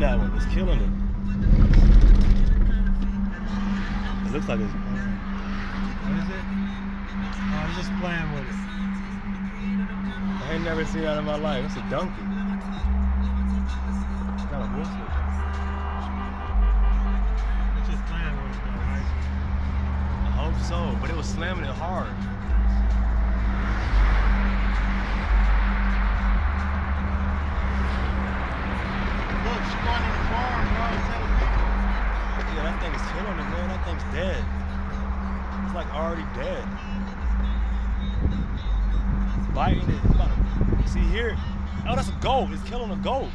that one. It's killing it. It looks like it's. What is it? Oh, I'm just playing with it. I ain't never seen that in my life. It's a donkey. It's not a whistle. It's just playing with it though, right? I hope so, but it was slamming it hard. Look, she going in the farm, bro. Telling people. Yeah, that thing is killing it, man. That thing's dead. It's like already dead. It's biting it. It's about to, see here? Oh, that's a goat. It's killing a goat.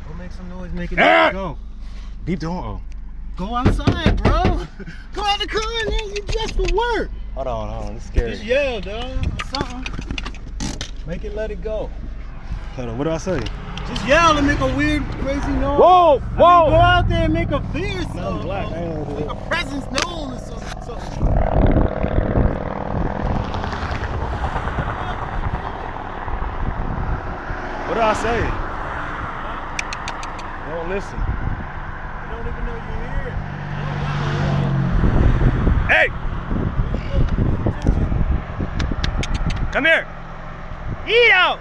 Go make some noise, make it go. Beep the horn. Go outside, bro. Go out the car, nigga. You dressed for work. Hold on. It's scary. Just yell, dog. Something. Make it let it go. Hold on. What do I say? Just yell and make a weird, crazy noise. Whoa! I mean, go out there and make a fear I'm something. black. I ain't gonna do Make that. a presence known or something. What do I say? They don't listen. I don't even know you're here. Hey! Come here! Eat out!